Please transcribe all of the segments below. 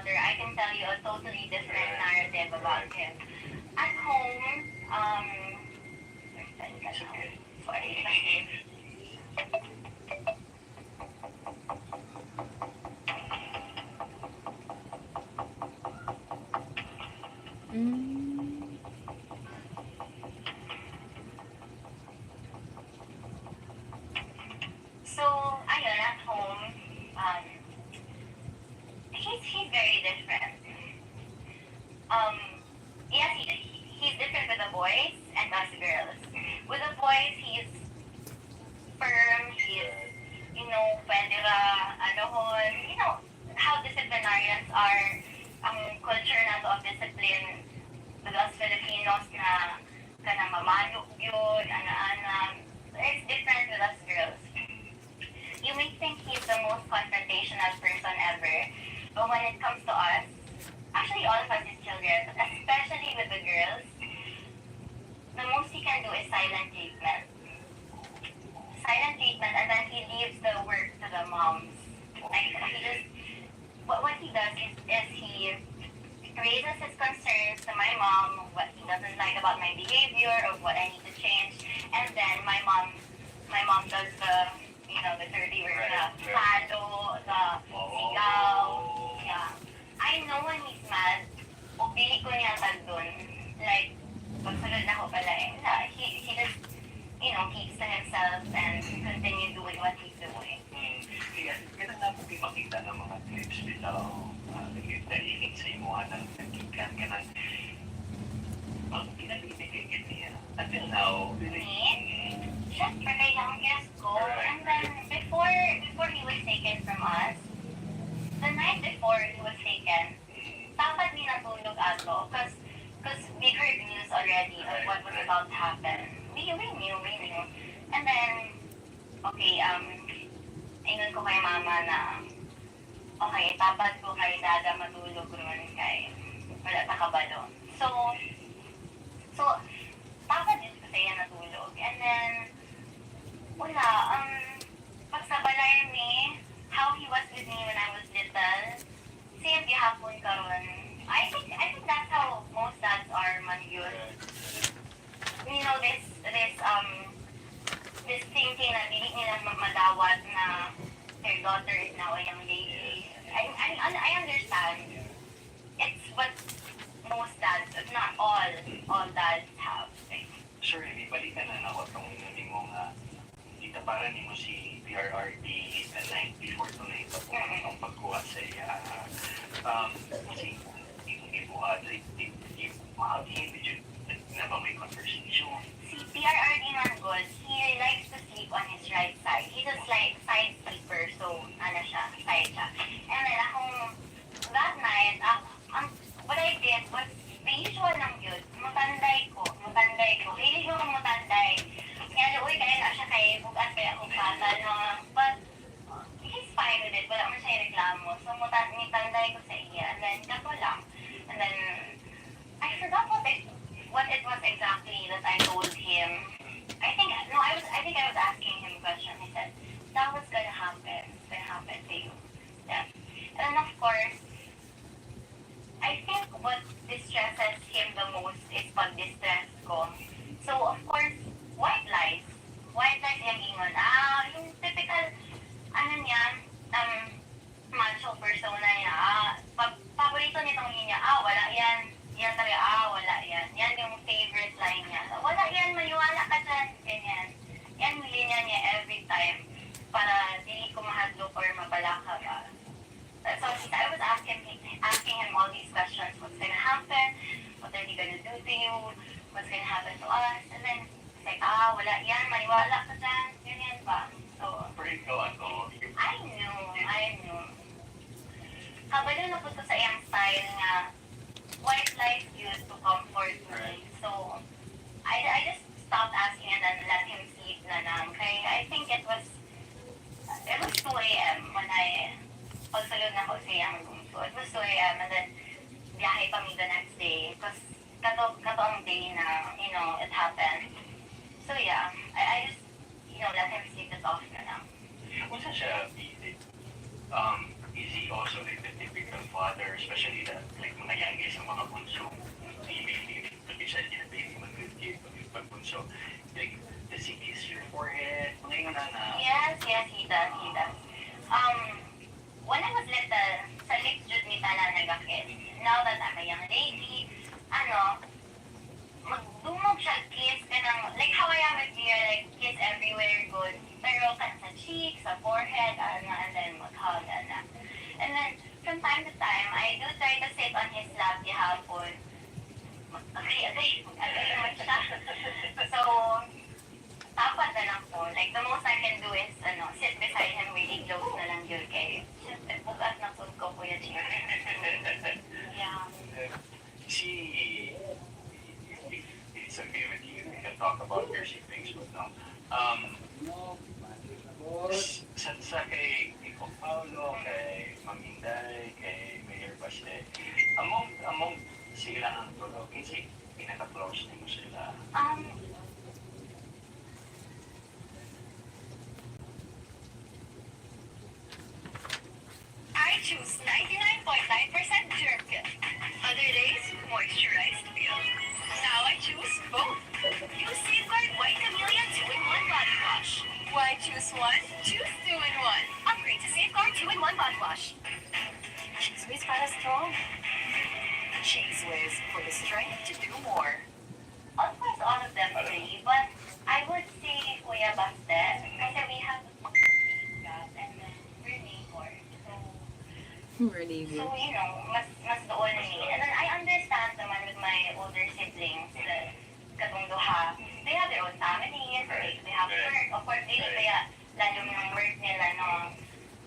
daughter, I can tell you a totally different narrative about him. At home, sorry. So, ayun, at home, he's very different. Yes, he's different with the boys and us girls. With the boys, he's firm, he's, pwede ka, how disciplinarians are, ang culture na to of discipline with us Filipinos na kanang mamanok yun, ana-ana. It's different with us girls. You may think he's the most confrontational person ever, but when it comes to us, actually all of us is children, but especially with the girls, the most he can do is silent treatment. Silent treatment, and then he leaves the work to the moms. Like, he just, what he does is he raises his concerns to my mom, what he doesn't like about my behavior, or what I need to change, and then my mom does the dirty work, the palo, the sigaw, yeah. I know when he's mad, pili ko niya dun, like, pagsunod na ko pala he just, keeps to himself and continue doing what he's doing. Kaya, ganun na po makita ng mga clips bitaw, nag-interlinig sa imo na nagkikan ka ng ang pinag-ibigay niya. Until now, Siyempre, kay youngest ko. And then, before he was taken from us, the night before he was taken, dapat di natulog ato. Because we heard news already of what was about to happen. We knew. And then, okay, ingon ko kay mama na, okay, dapat ko kay dada matulog ron kay wala ta kabalo. So, dapat din ko siya natulog. And then, wala, pagsabalay ni, how he was with me when I was little, same gihapon karon. I think that's how most dads are man yun. This thinking na dili nila madawat na their daughter is now a young lady. I understand. It's what most dads, if not all dads have. Sure, ibalikan na ako itong mo nga dito para ni mo si PRRD the night before tonight ang pagkuha sa iya. Kasi itong ibuhat, how do you na ba may conversation? Si PRRD man good, he likes to sleep on his right side. He's a side sleeper, so side siya. And then that night, what I did was, the usual lang yun, mutanday ko. Hindi ko mutanday. Kaya uy, kaya na siya kay bukas kaya akong patal. But, he's fine with it. Wala man siya reklamo. So, mutanday ko sa iya. And then, kato lang. And then, I forgot what it was exactly that I told him. I think I was asking him a question. He said, that was gonna happen. It's gonna happen to you. Yeah. And then, of course, I think what distresses him the most is pag-distress ko. So, of course, white lies. White lies yung ingon. Yung typical, macho persona niya. Paborito nitong niya, wala yan. Yan talaga, wala yan. Yan yung favorite line niya. Wala yan, maniwala ka dyan. Ganyan. Yan yung linya niya every time para di ko mahadlok or mabalaka ka. So I was asking him all these questions. What's gonna happen? What are they gonna do to you? What's gonna happen to us? And then, it's like, wala yan, maniwala ka dyan. Ganyan pa. So, I knew. Kabalo na po sa iyang style nga, white lies used to comfort me. So, I just stopped asking and then let him sleep na lang. Kaya I think it was 2 a.m. when I pagsulod na ko sa iyang room. So, it was 2 a.m. and then biyahe kami the next day. Because kato ang day na, it happened. So, yeah, I just, let him sleep it off na lang. What's siya, is he also like the typical father especially that, like, mga youngest ang mga bunso, isa din na baby mag-good pag-bunso. Like, does he kiss your forehead? Mga yun na. Yes, yes, he does, he does. When I was little, sa lips jud ni Tala nagakit. Now that I'm a young lady, magdumog siya kiss ka ng, like how I am with you, like kiss everywhere good. Pero sa cheeks, sa forehead, and then mag-hug, and then, from time to time, I do try to sit on his lap gihapon. Agay naman siya. So, tapat na lang po. Like, the most I can do is, sit beside him really close na lang yun kay, syempre, bukas na food ko, Kuya Chief. Yeah. See, if it's okay with you, we can talk about your siblings, but no. Sa kay Iko Paulo, kay Maminday, kay Mayor Baste, among sila ang tulo, kasi pinaka-close mo sila. I choose 99.9% germ kill. Other days, moisturized feel. Now I choose both. Use Safeguard White Camellia 2-in-1 Body Wash. Why choose one? Choose 2-in-1. Upgrade to Safeguard 2-in-1 Body Wash. Cheese Whiz para strong. Cheese Whiz for the strength to do more. Of course, all of them three, but I would say Kuya Baste, kasi we have Supercat and then we're neighbors. So, mas doon ni. And then I understand naman with my older siblings, katong duha, they have their own families, they have work. Of course, they kaya lalo yung work nila, no?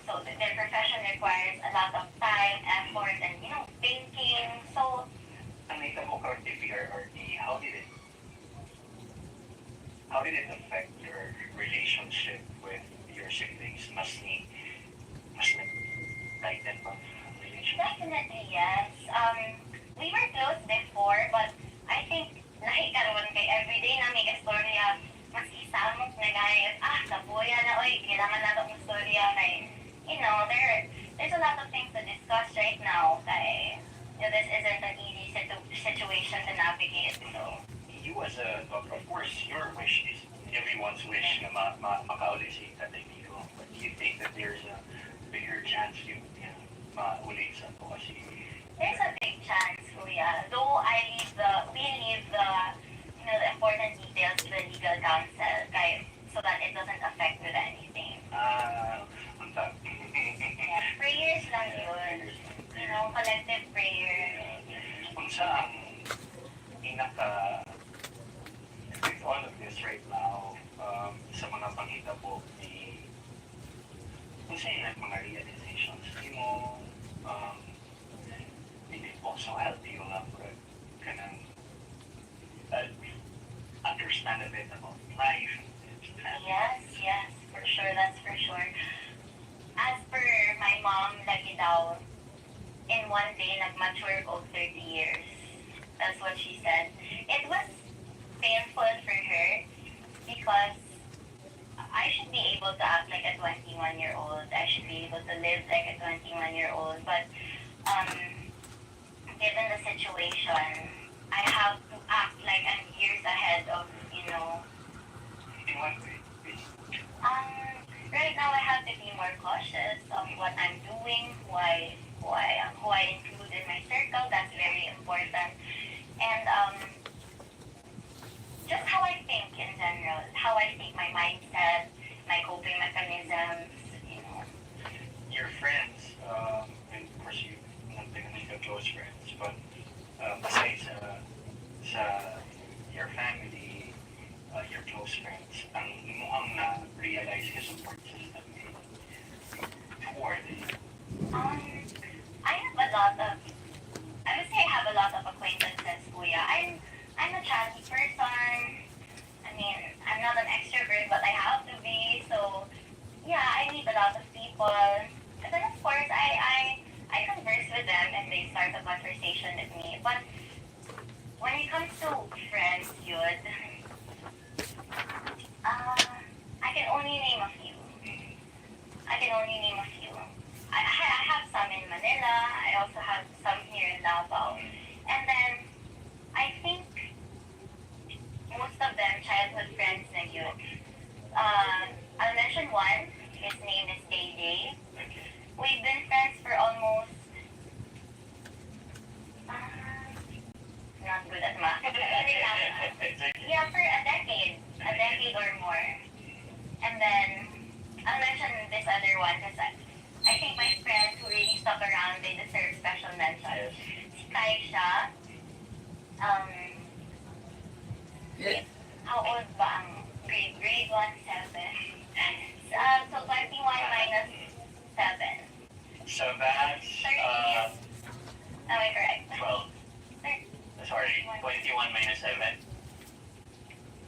So, their profession requires a lot of time, effort, and, thinking. So, Ang nakita mo kang PRRD, how did it affect your relationship with your siblings? Mas nag-tighten pa ang relationship? definitely, yes. We were close before, but I think, nakikaroon kay everyday na may istorya, mas isamok na gayet, tabuya na, oy, kailangan na itong istorya kay, there's a lot of things to discuss right now kay, this isn't an easy situation to navigate, so. You as a doctor, of course, your wish is everyone's wish na makauli si Tatay Nico. But do you think that there's a bigger chance you mauli sa ito kasi? There's a big chance, Kuya. Though we leave the important details to the legal counsel, so that it doesn't affect with anything. Yeah, prayers lang yun. Collective prayer. Kung saan with all of this right now, sa mga pangita po kung saan yung mga realizations, did it also help you understand a bit about life? Yes, for sure, that's for sure. As per my mom, lagi daw, in one day, nag-mature ko 30 years. That's what she said. It was painful for her because I should be able to act like a 21-year-old. I should be able to live like a 21-year-old. But given the situation, I have to act like I'm years ahead of, In what way? Right now I have to be more cautious of what I'm doing, who I include in my circle. That's very important. And just how I think in general, how I think, my mindset, my coping mechanisms, Your friends, and of course you not technically close friends, but besides sa your family, your close friends, ang imuhang na-realize ka support system, who are they? I would say I have a lot of acquaintances, Kuya. I'm a chatty person. I mean, I'm not an extrovert, but I have to be. So, yeah, I meet a lot of people. And then, of course, I converse with them and they start a conversation with me. But when it comes to friends, yun, I can only name a few. I have some in Manila. I also have some more. And then, I'll mention this other one because I think my friends who really stuck around, they deserve special mention. Si Kaisha, how old ba ang grade? Grade 1, 7. So 21 minus 7. So that's 13. Am I correct? 12. Sorry, 21 minus 7.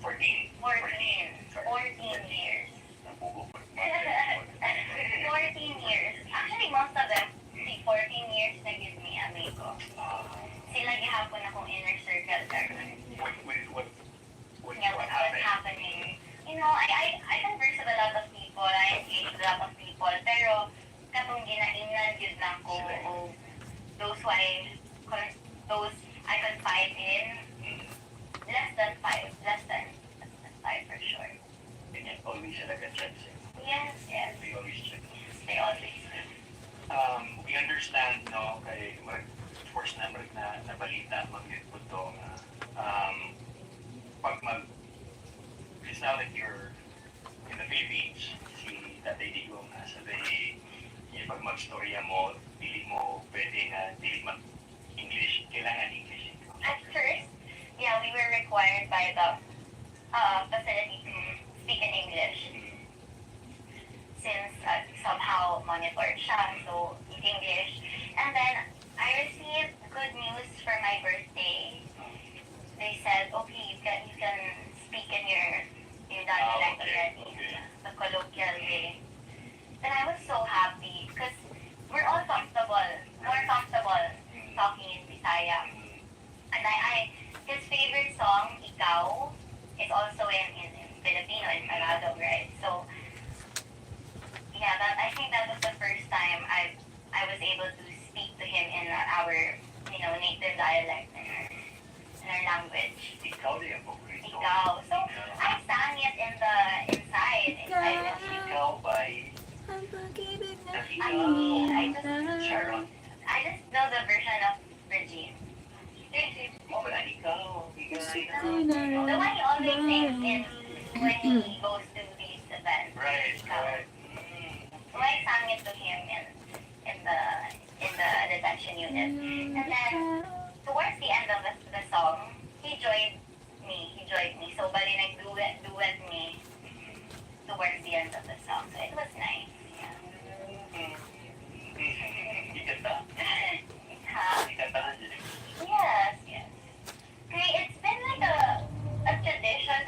14. 14 years. 14 years. Actually, most of them, 14 years na give me amigo. Sila gihapon akong inner circle. What What's happening? You know, I converse with a lot of people. I engage with a lot of people. Pero, katong ginainan, yun lang ko. Those I confide in, less than 5 for sure. And yet, always like a chance. Yes. We always check. They always do. We understand, no, kay of course na nabalita mag-get po ito it's now that you're in the Philippines, si Tatay Digong sabi, yung pag mag-storya mo, pili mo pwede na dili mag-English, kailangan English. At first, yeah, we were required by the facility to speak in English. Since somehow monitored siya, so English. And then, I received good news for my birthday. They said, okay, you can speak in your dialect already, the colloquial way. And I was so happy because we're all more comfortable talking in Bisaya. And his favorite song, Ikaw, is also in Filipino, in Tagalog, right? So, yeah, I think that was the first time I was able to speak to him in our, native dialect in our language. Ikaw din ang paborito. Ikaw. So, I sang it inside. Ikaw by Sharon. I just know the version of Regine. Wala, ikaw. The one he always sings in when he goes to these events. Right. So I sang it to him in the detention unit. And then towards the end of the song, he joined me. So bali nag-duet me towards the end of the song. So it was nice. Ikanta. Ikantahan din. Yes. Okay, it's been like a tradition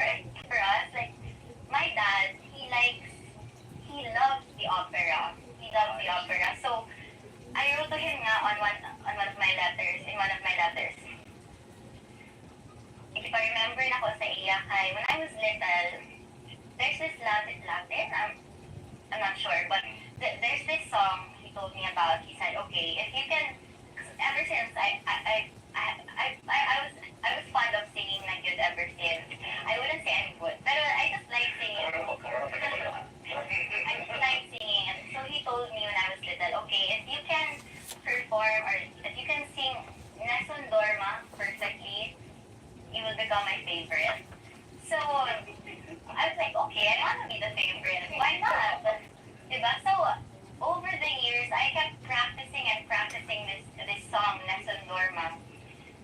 for us. Like my dad, he loves the opera. So I wrote to him nga on one of my letters. If I remember na ko sa iya kay when I was little, there's this Latin, I'm not sure, but there's this song he told me about. He said, okay, if you can, ever since I was fond of singing like good ever since. I wouldn't say I'm good, but I just like singing. And so he told me when I was little, okay, if you can perform or if you can sing Nessun Dorma perfectly, you will become my favorite. So I was like, okay, I want to be the favorite. Why not? Diba? So over the years, I kept practicing this song, Nessun Dorma.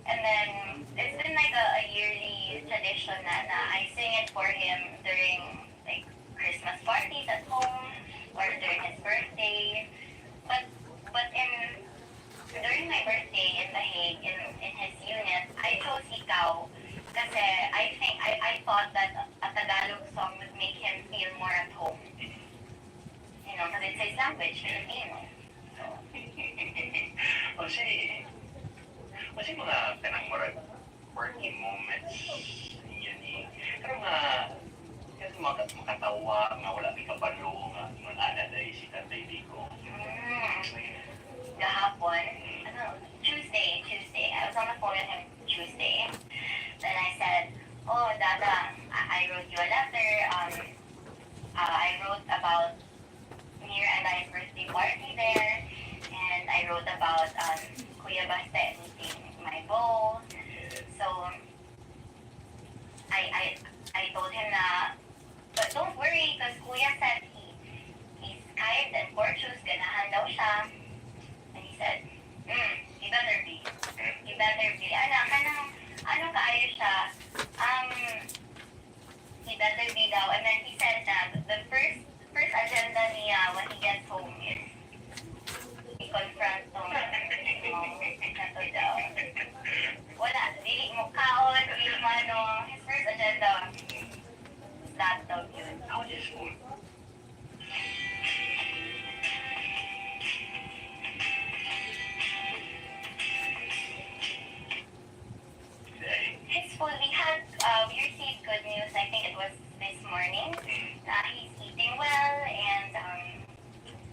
And then it's been like a yearly tradition na I sing it for him during like Christmas parties at home or during his birthday. But during my birthday in The Hague, in his unit, I chose Ikaw kasi I thought that a Tagalog song would make him feel more at home. Because it's his language, Filipino. So. Kasi mga kanang working moments ninyo ni pero makatawa nga wala may kabalo nga ana dahil si Tatay Digong. Gahapon, Tuesday. I was on the phone with him Tuesday. Then I said, oh, Dada, I wrote you a letter. I wrote about Mir and I's birthday party there. And I wrote about Kuya Baste meeting my beau. So, I told him na he's eating well, and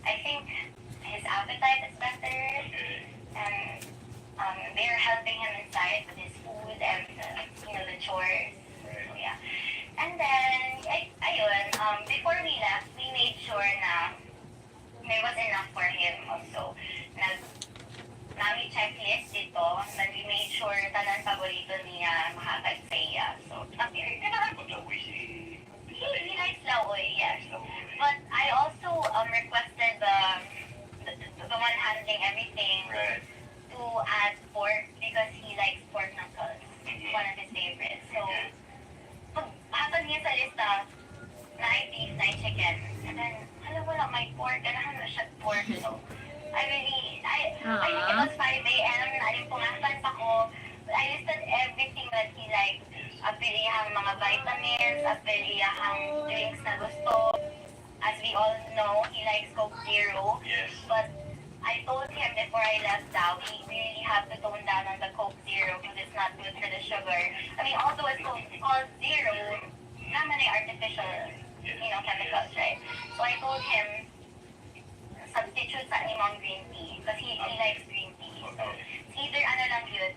I think his appetite is better, and they're helping him inside with his food and the chores. So yeah. And then ayun, before we left, we made sure na there was enough for him also. Nami checklist ito, then we made sure tanan paborito niya makakagsaya. So, appear na. He likes laoy, yes. But I also requested the one handling everything to add pork because he likes pork knuckles. One of his favorites. So, pag hatag niya sa lista, na beef, na chicken, and then, wala may pork, ganahan na siya pork. So, I think it was 5 a.m. Nalimpungasan pa ko. I listed everything that he likes. Apilihang mga vitamins, apilihang drinks na gusto. As we all know, he likes Coke Zero. Yes. But I told him before I left out, we really have to tone down on the Coke Zero because it's not good for the sugar. I mean, although it's called zero, naman ay artificial, chemicals, right? So I told him, substitute sa animang green tea because he likes green tea. So, it's either lang yun,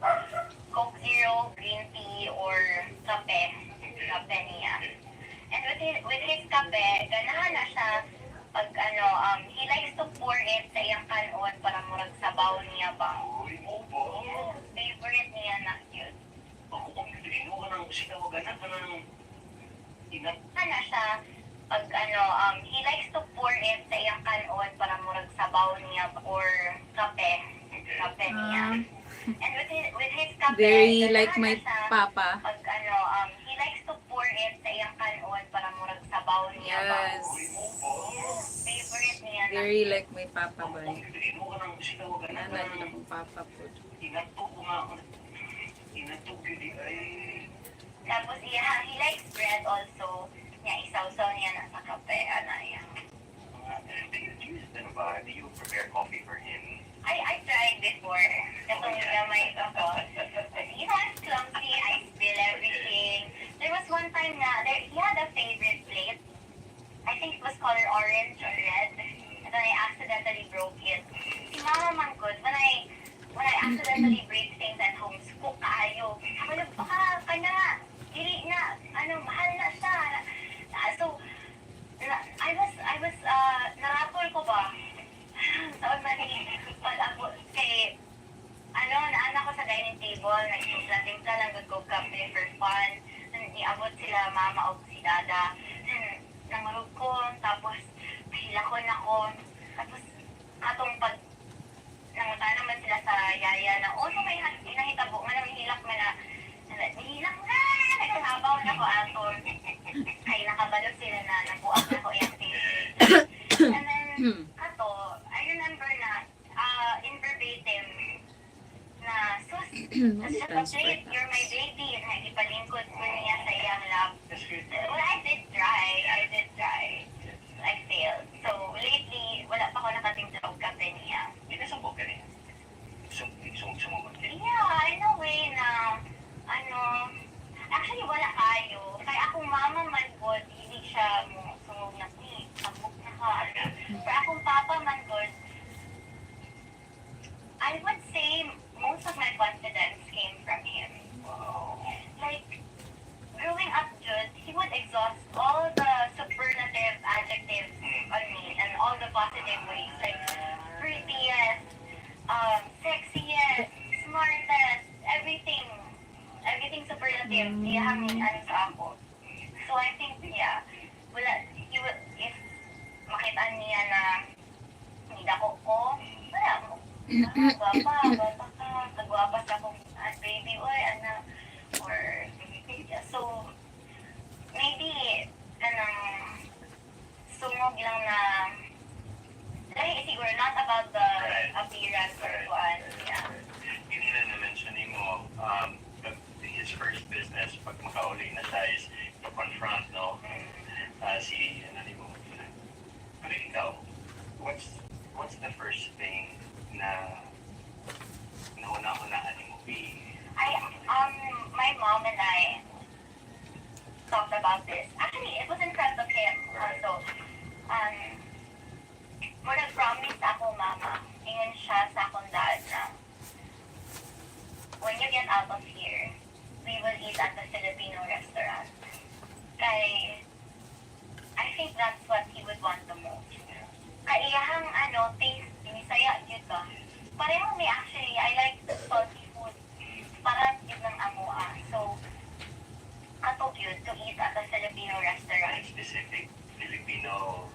Coke Zero, green tea, or kape niya. And with his kape, ganahan na siya pag he likes to pour it sa iyang kanon para murag sabaw niya ba. Yes, favorite niya na yun. Ganahan siya pag he likes to pour it sa iyang kanon para murag sabaw niya or kape niya. And with his kape, Very like my papa. Pag he likes to pour it sa iyang kanon para murag sabaw niya ba. Yes. Favorite niya na. Very like my papa ba? Nanay na akong papa po. Tapos he likes bread also. Niya isaw-saw niya na sa kape. Yan. Do you prepare coffee for him? I tried before. Katong gamay ito ko. I'm clumsy. I spill everything. There was one time na he had a favorite plate. I think it was color orange or red. And then I accidentally broke it. Si Mama man good, when I accidentally break things at home, cook kaayo. Ako na, baka kanya, dili na, mahal na siya. So, I was, narapol ko ba? Taon ba ni, pag-abot, kay, naanak ko sa dining table, nag-timpla lang, good kape for fun. Then, iabot sila mama o si dada. Then, nangarog ko, tapos, pahilakon ako. Tapos, atong nanguta naman sila sa yaya na, so may hinahitabo, manang hilak mo na, hilak na, nagsasabaw na ko aton. Ay, nakabalo sila na, nabuak na ko yung favorite. And then, I remember na, in verbatim, na, sus, plate, you're my baby, nagipalingkod ko niya sa iyang lab. Well, I did try. I failed. So, lately, wala pa ako nakatimpla og kape niya. Inasabog ka niya? Sumugod ka niya? Yeah, in a way na, actually wala kayo. Kaya akong mama man good, hindi siya sumug na sabog na ka. Pero akong papa man good, I would say most of my confidence came from him. Wow. Like, growing up good, he would exhaust all the superlative adjectives on me and all the positive ways. Like, prettiest, sexiest, smartest, everything superlative. Diya hangin sa ako. So I think, yeah, he would, if makita niya na nidako ko, wala mo. Gwapa ka, kagwapa sa akong baby, or, yeah, so, maybe, sumog lang na, dahil siguro not about the appearance or kuan, yeah. Yun na na-mention mo, his first business, pag makauli na siya is to confront, si, pero ikaw, what's the first thing na nauna-unaan mo? My mom and I talked about this. Actually, it was in front of him that's what he would want the most. Kaiyahang taste, binisaya yun ba? Pareho may actually, I like salty food. Parang yun ng amoa. So, katog yun to eat at a Filipino restaurant. Specific Filipino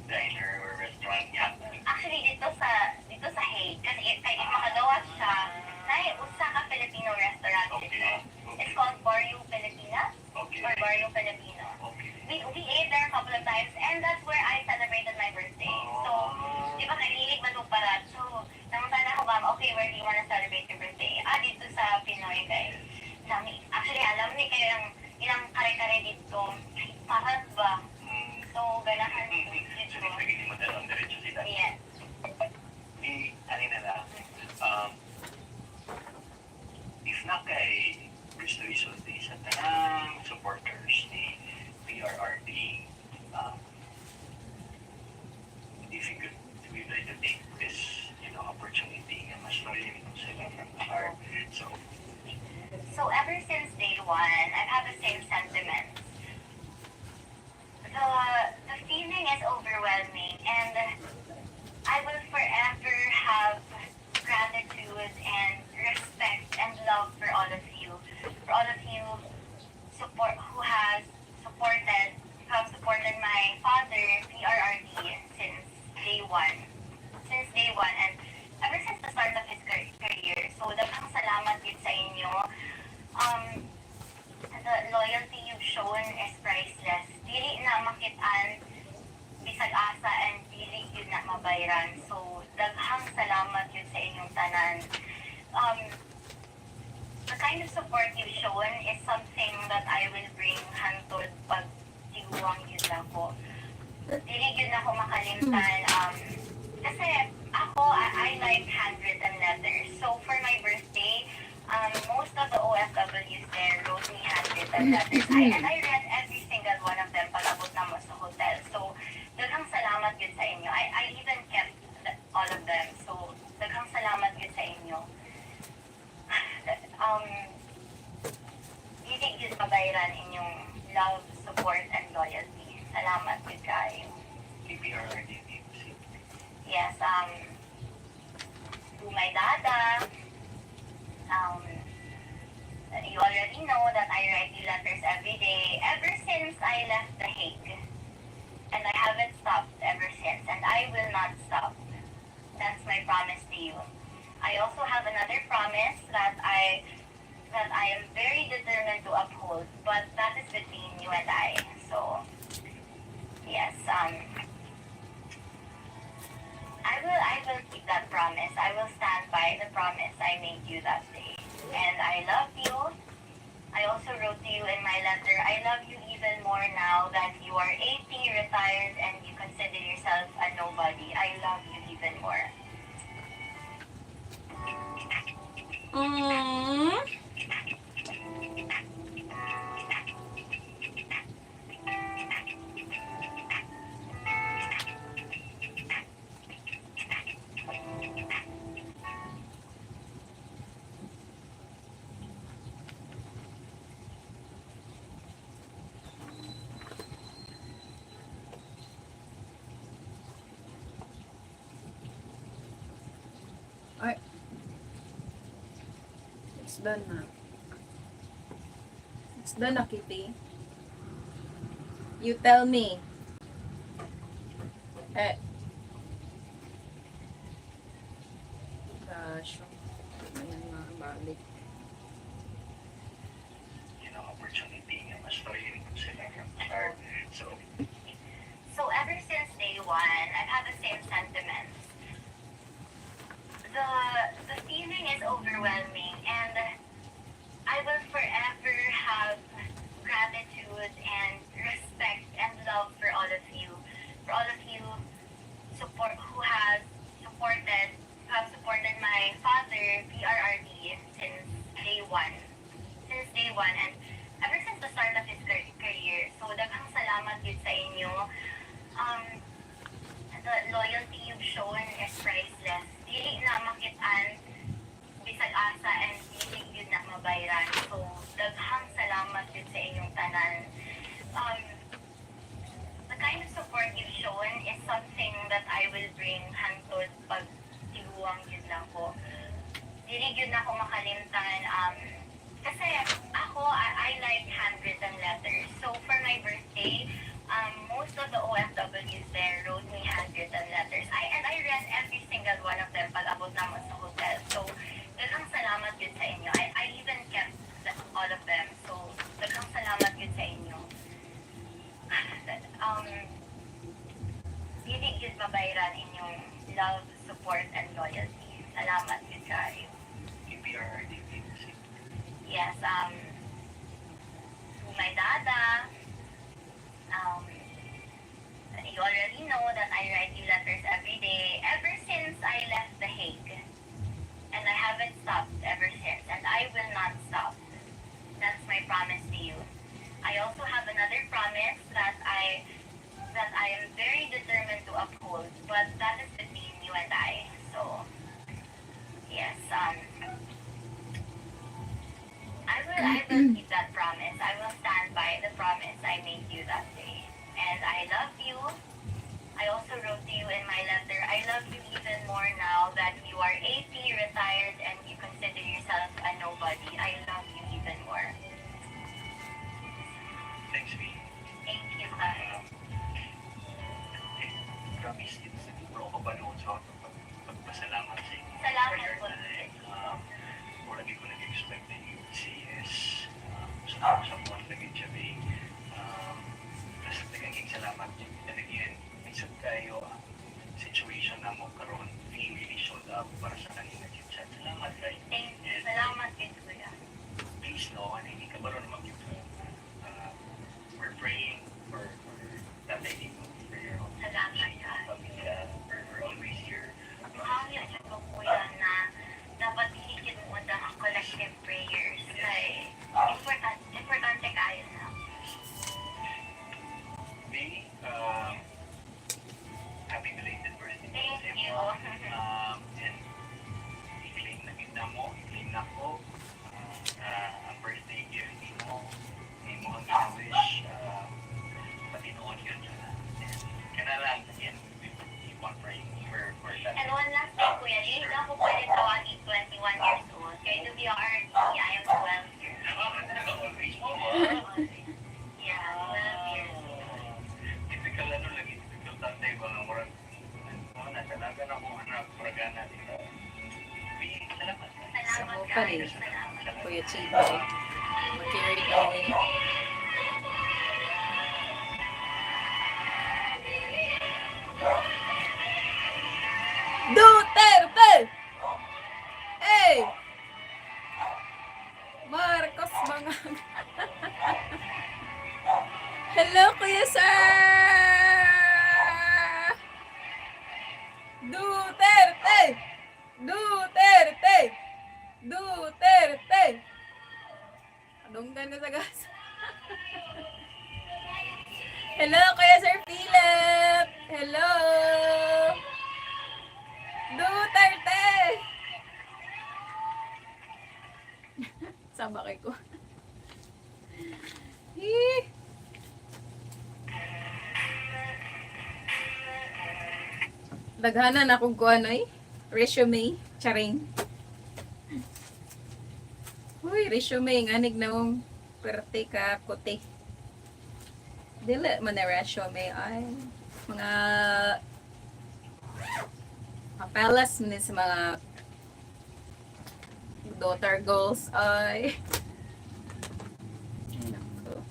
diner or restaurant niya. Actually, dito sa Hague, kasi kay makagawa siya, usa ka Filipino restaurant dito. It's called Barrio Pilipinas or Barrio Filipino. We ate there a couple of times and that's where I celebrated my birthday. So, di ba kailig matugparat? So, namunta na ako ba, okay, where do you wanna celebrate your birthday? Dito sa Pinoy guys. Actually, alam ni kayo ilang kare-kare dito. Parat ba? So, ganahan dito. Hindi mo dalawang diretso sila. Yes. Kanina lang, if na kay gusto isulti sa tanang supporters ni PRRD, if you could really to take this, opportunity nga mas marilin mo sila from the heart. So ever since day one, I've had the same sentiments. The feeling is overwhelming and I will forever have gratitude and respect and love for all of you. For all of you who have supported my father, PRRD, since day one. And ever since the start of his career. So, daghang salamat yun sa inyo. The loyalty you've shown is priceless. Dili na makitaan, bisag asa, and dili yun na mabayran. So, daghang salamat yun sa inyong tanan. The kind of support you've shown is something that I will bring hantod pag tiguang yun ako. Dili yun ako makalimtan. Kasi I like handwritten letters. So, for my birthday, most of the OFWs there wrote me handwritten letters. And I read every single one of them pag-abot na mo sa hotel. So, daghang salamat yun sa inyo. I even kept all of them. So, daghang salamat yun sa inyo. Hindi yun mabayran inyong love, support, and loyalty. Salamat yun kayo. PRRD. Yes, to my dada, you already know that I write you letters every day ever since I left The Hague. And I haven't stopped ever since, and I will not stop. That's my promise to you. I also have another promise that I am very determined to uphold, but that is between you and I. So, yes, I will keep that promise. I will stand by the promise I made you that day. And I love you. I also wrote to you in my letter, I love you even more now that you are 80, retired, and you consider yourself a nobody. I love you even more. It's done na. It's done na, Kitty. You tell me. Gosh. Ayan nga, balik. Opportunity nga mas marilin mo sila from the heart. So ever since day one, I've had the same sentiments. The feeling is overwhelming, and I will forever have gratitude and respect and love for all of you. For all of you who have supported my father, PRRD, since day one. And ever since the start of his career. So, daghang salamat yun sa inyo. The loyalty you've shown is priceless. Dili na makitaan, bisag asa, and dili yun na mabayran. So, daghang salamat yun sa inyong tanan. The kind of I will bring hantod pag tiguang yun lang ko. Dili yun ako makalimtan. Kasi ako, I like handwritten letters. So for my birthday, most of the OFWs there wrote me handwritten letters. And I read every single one of them pag abot naman sa hotel. So, daghang salamat yun sa inyo. I even kept all of them. So, daghang salamat yun sa inyo. Dili yun mabayran inyong love, support, and loyalty. Salamat yun kayo. PRRD. Yes, my dada, you already know that I write you letters every day, ever since I left The Hague. And I haven't stopped ever since, and I will not stop. That's my promise to you. I also have another promise that I am very determined to uphold, but that is between you and I. So, yes, I will keep that promise. I will stand by the promise I made you that day. And I love you. I also wrote to you in my letter, I love you even more now that you are 80, retired, and you consider yourself a nobody. I love you even more. Thanks, V. Thank you, Kai. Promise din sa siguro ako ba noon sa pagpasalamat sa inyo. Salamat Prayer po. na lagi ko nag-expect na yung CS. Sa buwan lagi siya, V. Tapos nagiging salamat din. And again, minsan kayo, situation na mo karon, V really showed up para sa kanina yung chat. Salamat kayo. Thank you. Salamat din, Kuya. Please know, hindi ka ba rin mag we're praying for that lady, for your home. Salamat, Kai. We're always here. Mahangyo siya po, Kuya, na dapat higit mo ang collective prayers. Kay, importante kayo na. Baby, happy belated birthday. Thank you. And i-claim na kita mo, i-claim na ko. Ang birthday gift mo ang wish. Pati noon yun. Kaya lang, again, keep on praying for that. And one last thing, Kuya, hindi ako pwede tawagin 21 years old. Kaya to be RT, I am 12 years old. Yeah, 12 years old. Typical lagi, typical tatay ko ng murag. Natalaga na kung anak, muragana dito. Salamat. Salamat, pa rin. guys. Salamat. Kuya Chibay. Mag-carry away. Duterte! Hey! Marcos mga... Hello, Kuya Sir! Duterte! Duterte! Duterte! Anong ganda sa gas? Hello, Kuya Sir Philip! Hello! Duterte! Sama kay ko. Daghanan akong kuan oy. Resume, charing. Uy, resume nganig na mong perte ka kote. Dili man na resume ay mga papelas ni sa mga daughter goals ay nako.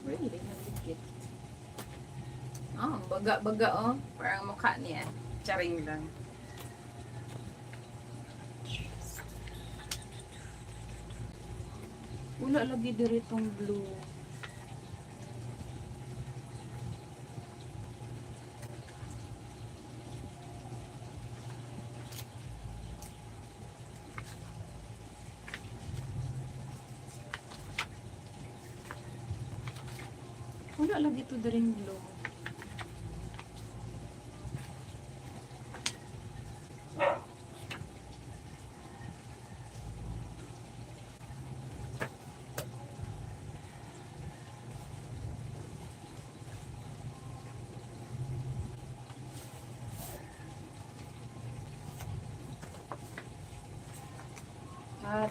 Really, nagigit. Oh, baga-baga oh. Parang mukha niya. Charing lang. Wala lagi diretong blue. Wala lagi to ring glow.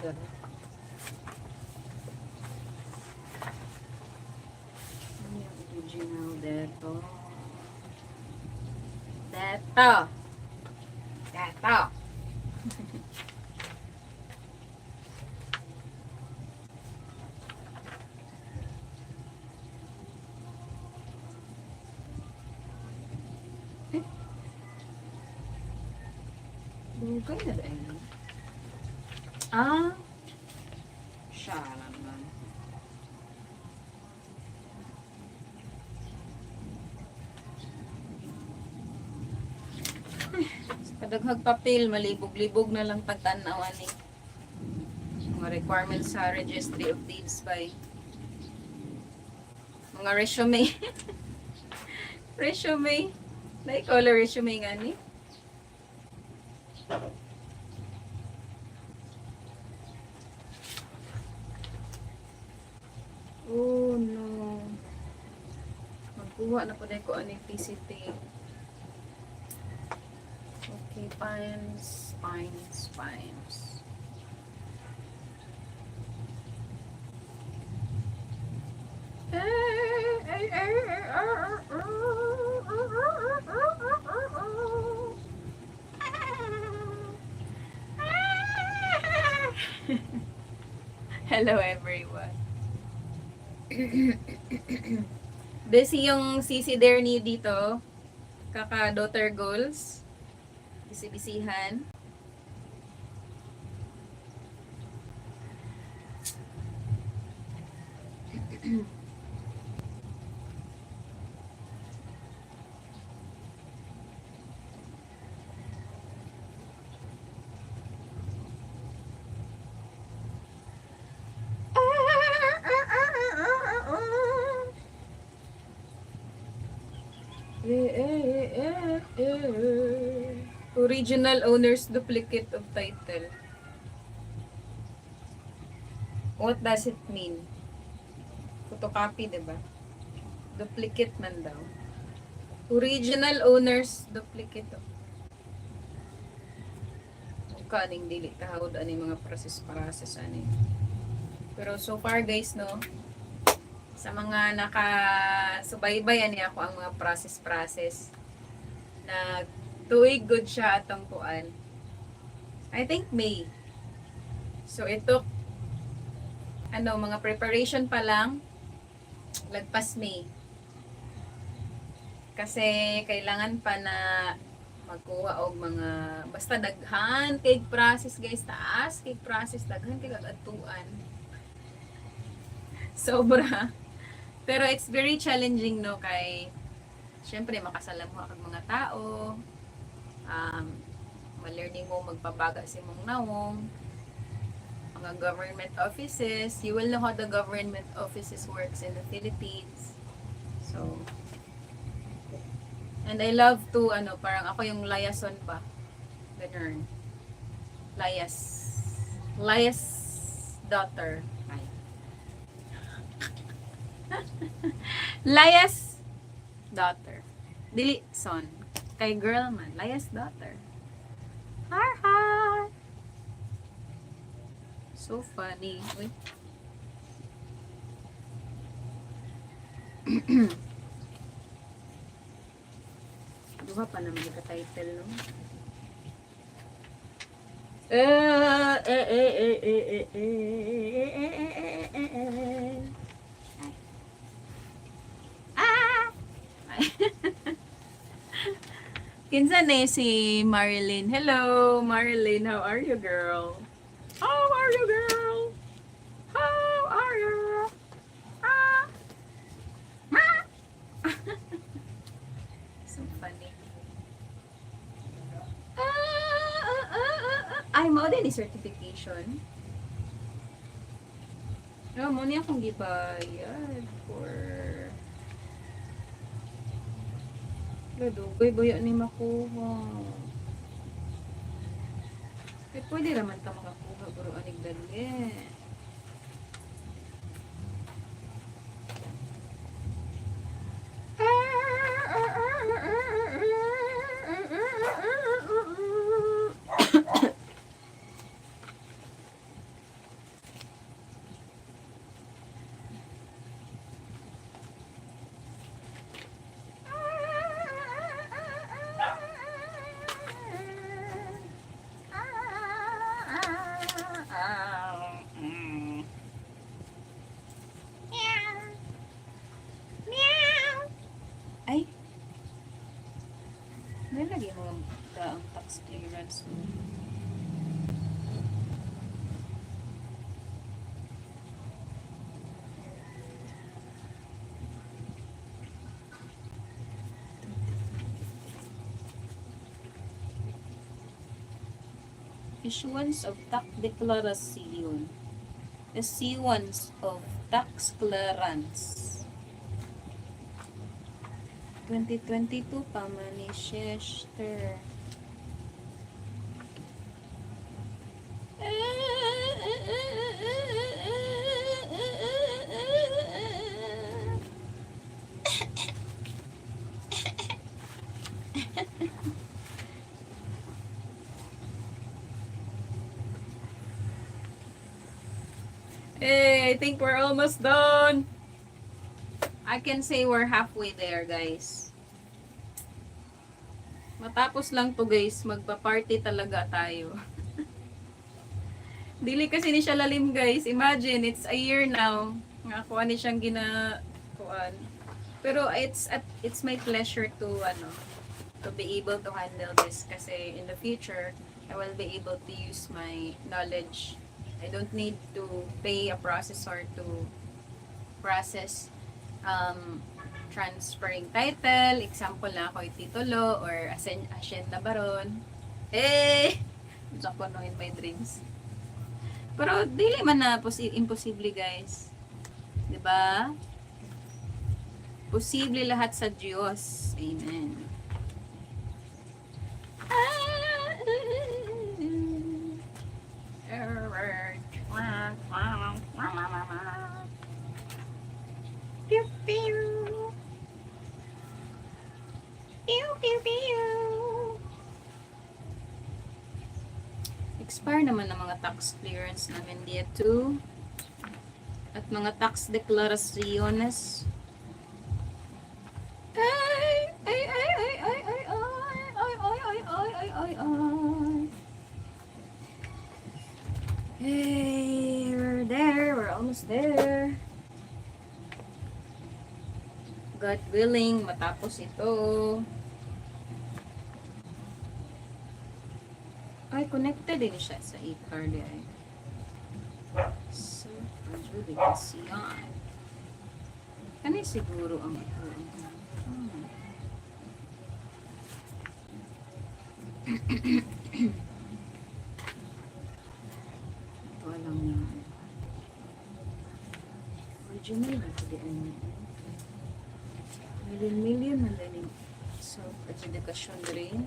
Dali. Ano yung original deto? Deto! Deto! Bugay na dahil. Siya naman. Kadaghag papel, malibog-libog na lang pagtanawan eh. Mga requirements sa Registry of Deeds by mga resume. Resume. Na-color resume nga ni. Oh no. Magkuha na po dahil ko ano yung PCT. Okay, spines. Hello everyone. Busy yung CC there ni dito. Kaka-daughter goals. Bisi-bisihan. Original owner's duplicate of title. What does it mean? Photocopy, diba? Duplicate man daw. Original owner's duplicate of. Kaning dili kahawd ani mga process ani. Pero so far guys no, sa mga nakasubaybay ani ako ang mga process na tuig good siya atong kuan. I think May. So ito mga preparation pa lang lagpas May. Kasi kailangan pa na magkuha og mga basta daghan kay process guys, taas kay process daghan kay kagatuan. Sobra. Pero it's very challenging no kay syempre makasalamuha kag mga tao. Ma-learning mo magpabaga si mong nawong mga government offices. You will know how the government offices works in the Philippines. So and I love to parang ako yung liaison pa. Ganun. Lias daughter. Ay. Lias daughter. Dili son. Kay girl man. Lias daughter. Har. So funny. Uy. Duha pa naman yung title, no? Kinsan si Marilyn. Hello, Marilyn. How are you, girl? How are you, girl? How are you? So funny. Ay, mo din ni certification. Mo niya akong gibayad for Dugay ba yan ni makuha? Eh, pwede naman ta makakuha, pero anig dali. Ay, nalagay mo ang tax clearance mo. Issuance of tax declaration. Issuance of tax clearance. 2022 pa man ni Chester. Hey, I think we're almost done. I can say we're halfway there, guys. Matapos lang to, guys. Magpa-party talaga tayo. Dili kasi ni siya lalim, guys. Imagine, it's a year now. Nga kuha ni siyang ginakuan. Pero it's my pleasure to be able to handle this kasi in the future, I will be able to use my knowledge. I don't need to pay a processor to process transferring title. Example na ako, titulo or Hacienda Baron. Sa ko in my dreams. Pero dili man na imposible, guys. 'Di ba? Posible lahat sa Diyos. Amen. Pew pew. Pew pew pew. Expire naman ng mga tax clearance namin dito. At mga tax declaraciones. Ay, ay, ay, ay, ay, ay, ay, ay, ay, ay, ay, ay, ay, ay. Hey, we're there. We're almost there. God willing, matapos ito. Ay, connected din siya sa e-card ay. So, adjudication. Kani siguro ang ito. Ito alam niya. Original na ito din. Million man din. So, adjudication rin.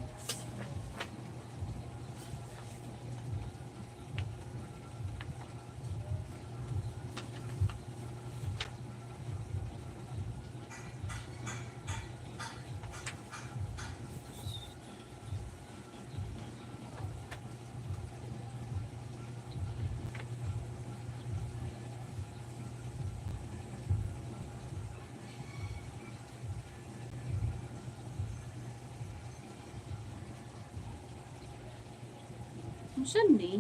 Saan ni?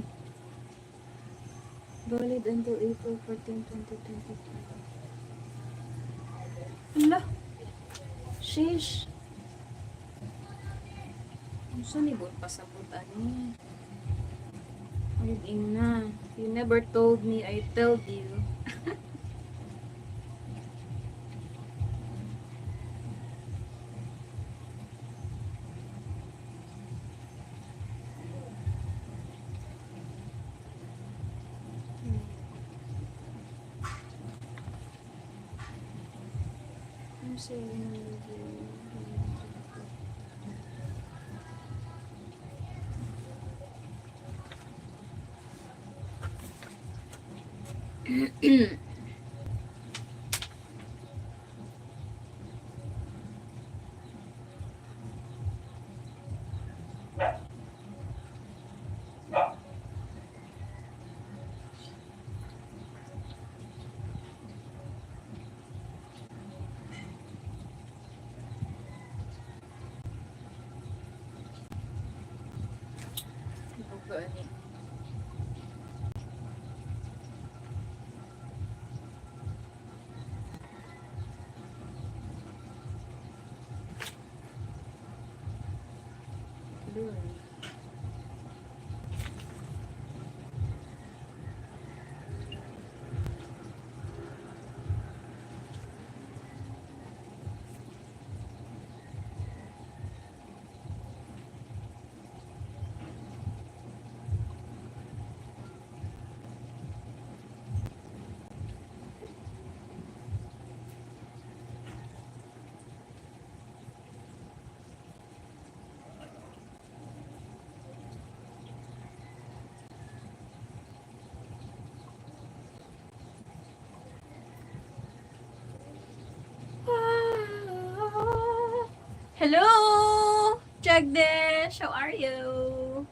Valid until April 14, 2022. Ala! Sheesh! Saan ni Bon pasabutan niya? Ay, na. You never told me, I told you. Gani. Doon. Hello, Jagdish. How are you?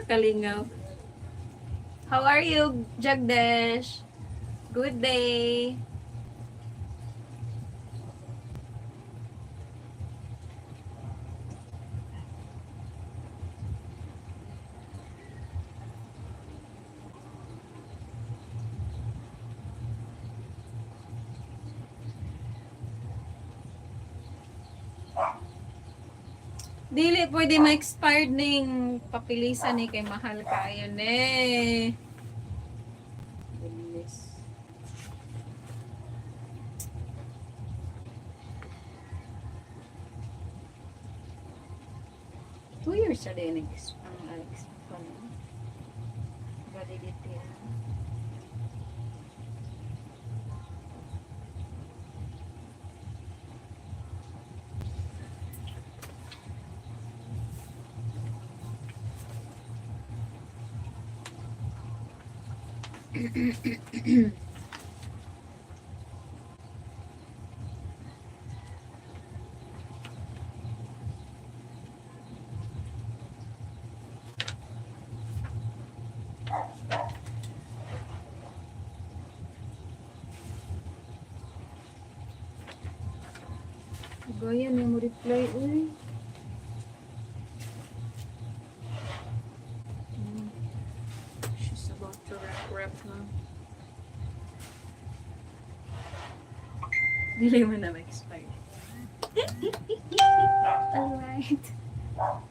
Kalingaw. How are you, Jagdish? Good day. Dili pwede ma-expired ning papilisan ni kay mahal kayo ne. Goodness. Two years na din validity. Gaya na mo reply, uy. She's about to wrap na. Dili mo na ma-expire. Alright.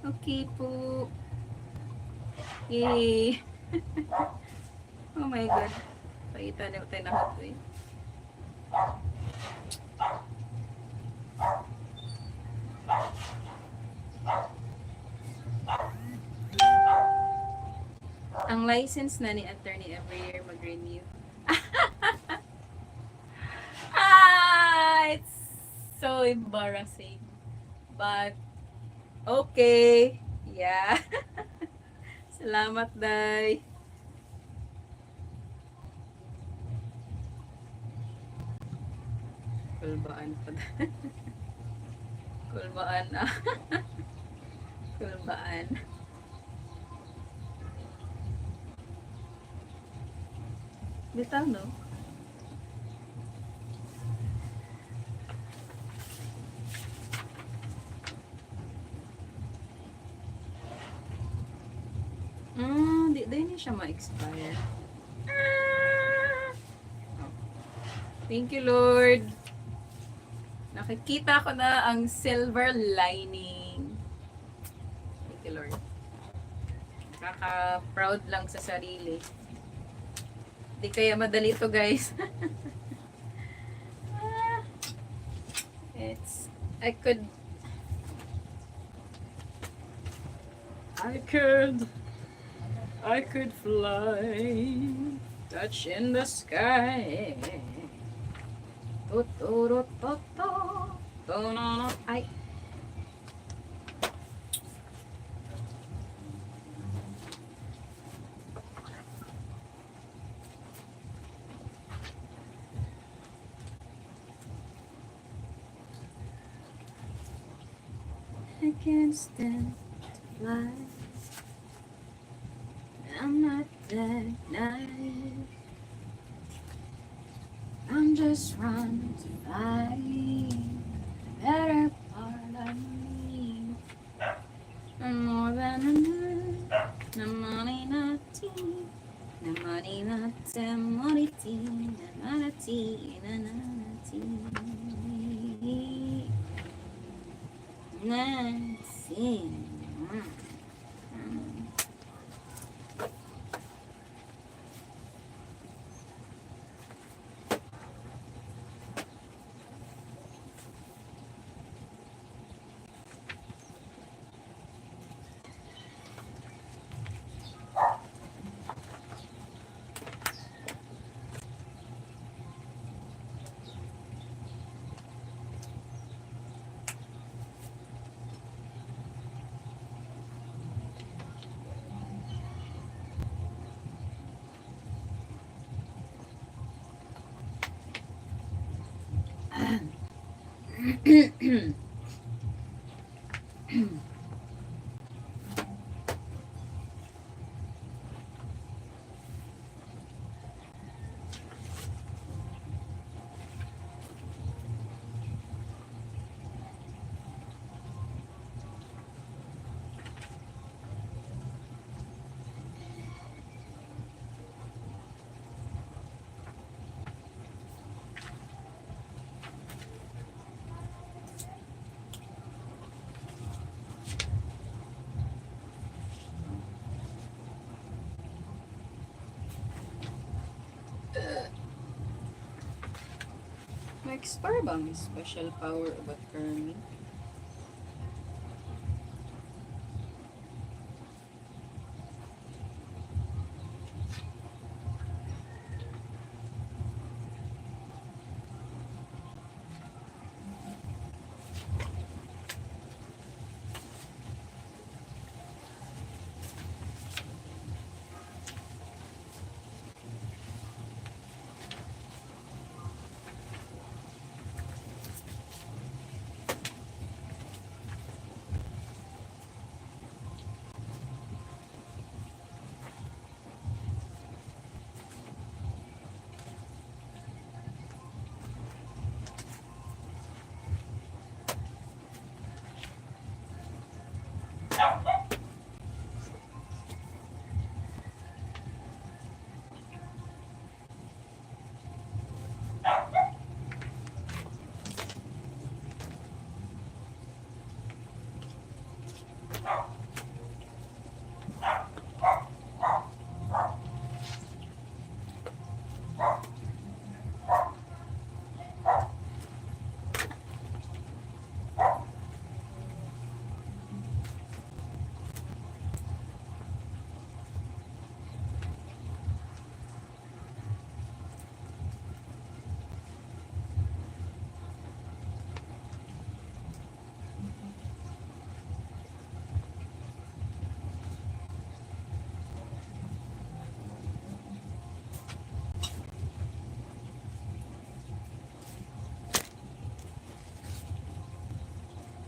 Okay po. Yay. Oh my God. Pakita na tayo na hot eh. Ang license na ni attorney every year mag-renew. It's so embarrassing. But, okay. Yeah. Salamat, Day. Kulbaan pa. Kulbaan ah. Kulbaan. Bitaw, no? Di niya siya ma-expire. Thank you, Lord. Nakikita ko na ang silver lining. Thank you, Lord. Kaka-proud lang sa sarili. Di kaya madali to, guys. I could I could fly, touch in the sky. Ay. I can't stand to fly. I'm not that naive. I'm just trying to find the better part of me. I'm more than enough. No money, not tea. No money, not money, tea. No money, tea. No, no, no, tea. Let's see. Ma-expire ba ang special power of attorney?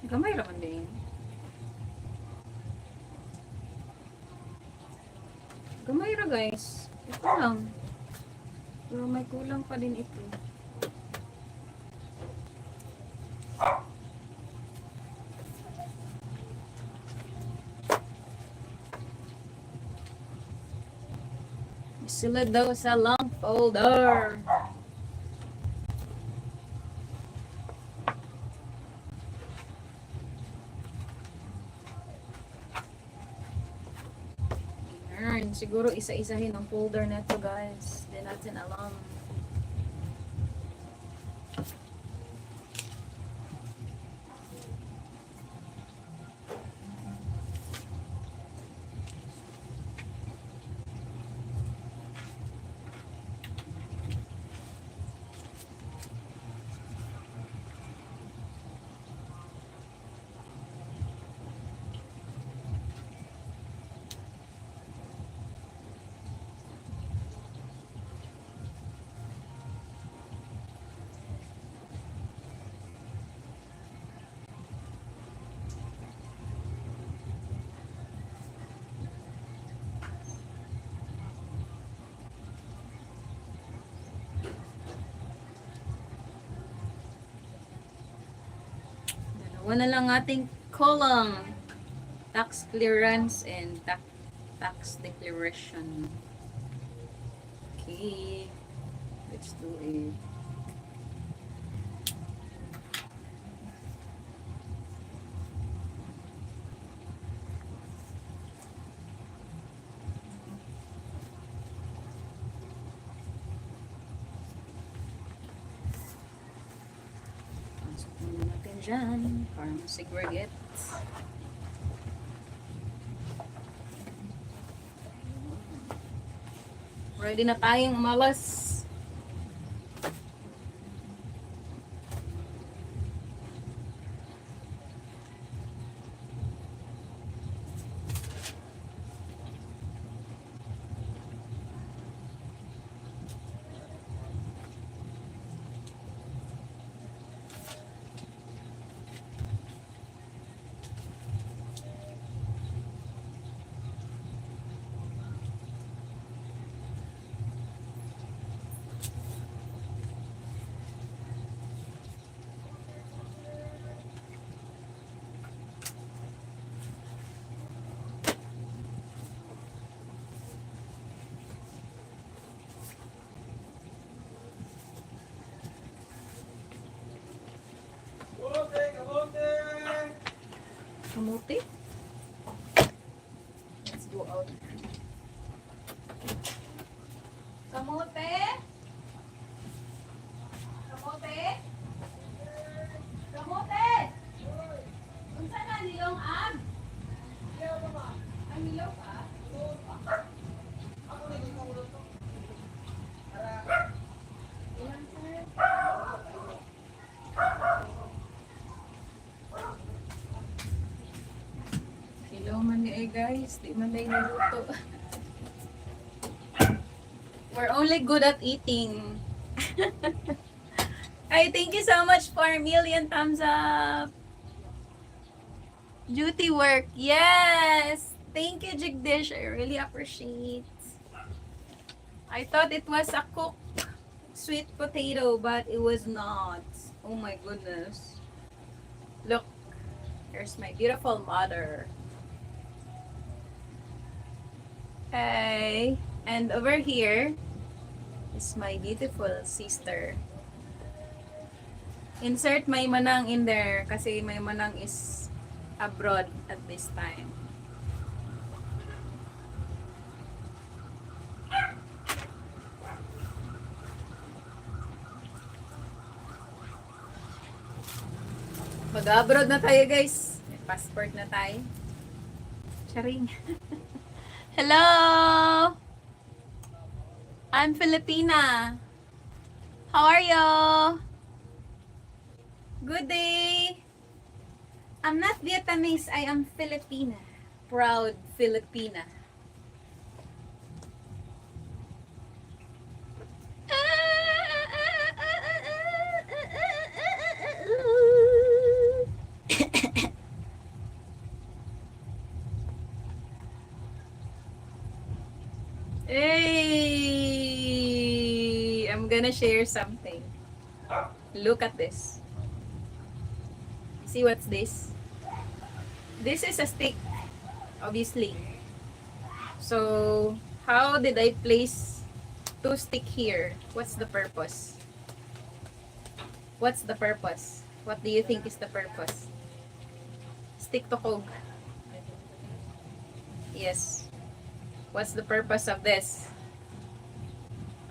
Gamay raman din. Gamay ra guys. Ito lang. Pero may kulang pa din ito. Sila daw sa long folder. Siguro isa-isahin ang folder na to guys. Hindi natin alam. Una lang ating column. Tax clearance and tax declaration. Okay. Let's do it. Pasok muna natin dyan para masegregate. Ready na tayong umalas. Kamuti. Let's go out. Kamuti. Kamuti. Kamuti. Unsa na nilong ag? Ang nilaw ka? Ilan, sir? Hello man ni guys, di man tayo naluto. We're only good at eating. Ay, thank you so much for a million thumbs up. Duty work, yes! Thank you, Jigdish. I really appreciate. I thought it was a cooked sweet potato, but it was not. Oh my goodness. Look, here's my beautiful mother. Hey, and over here is my beautiful sister. Insert my manang in there kasi my manang is abroad at this time. Mag-abroad na tayo guys. May passport na tayo. Charing. Hello! I'm Filipina. How are you? Good day. I'm not Vietnamese, I am Filipina. Proud Filipina. Hey, I'm gonna share something. Look at this. See what's this? This is a stick, obviously. So, how did I place two stick here? What's the purpose? What's the purpose? What do you think is the purpose? Stick to Coke. Yes. What's the purpose of this?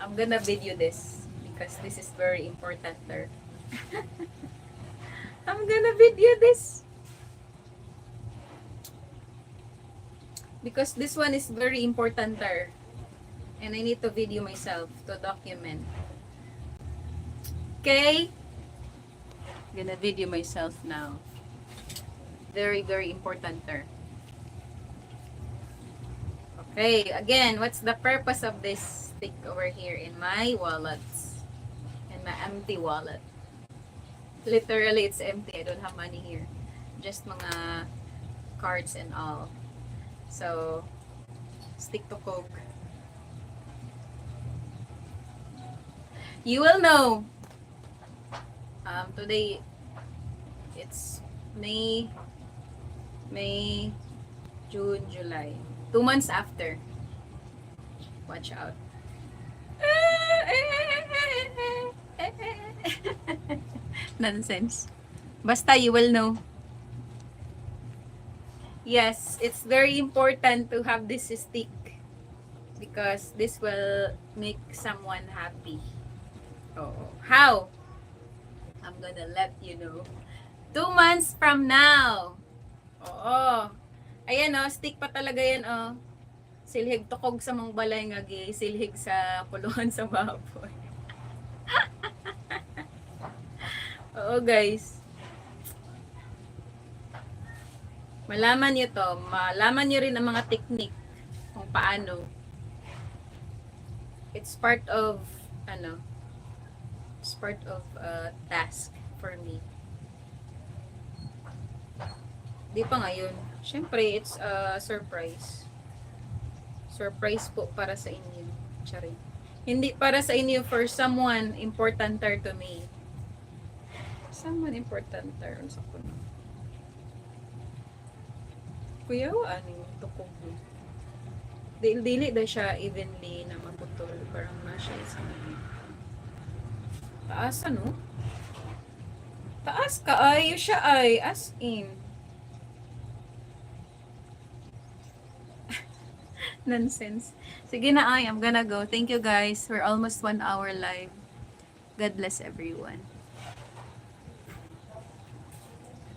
I'm gonna video this because this is very important there. I'm gonna video this because this one is very important there and I need to video myself to document. Okay? I'm gonna video myself now. Very, very important there. Okay, again, what's the purpose of this stick over here in my wallet? In my empty wallet. Literally, it's empty. I don't have money here. Just mga cards and all. So, stick to Coke. You will know. Today, it's May, May, June, July. 2 months after. Watch out. Nonsense. Basta you will know. Yes, it's very important to have this stick because this will make someone happy. Oh, how? I'm gonna let you know. 2 months from now. Oo. Ayan oh, stick pa talaga yan oh. Silhig tukog sa mong balay nga gi, silhig sa puluhan sa baboy. Oo guys. Malaman nyo to, malaman nyo rin ang mga technique kung paano. It's part of, it's part of task for me. Di pa ngayon. Siyempre, it's a surprise. Surprise po para sa inyo. Charing. Hindi para sa inyo, for someone importanter to me. Someone importanter. Sa kuno. Kuya, ano yung tukog mo? Dili da siya evenly na maputol. Parang nasa isa na yun. Taas ano? Taas ka ay. Siya ay. As in. Nonsense. Sige na ay. I'm gonna go. Thank you guys. We're almost 1 hour live. God bless everyone.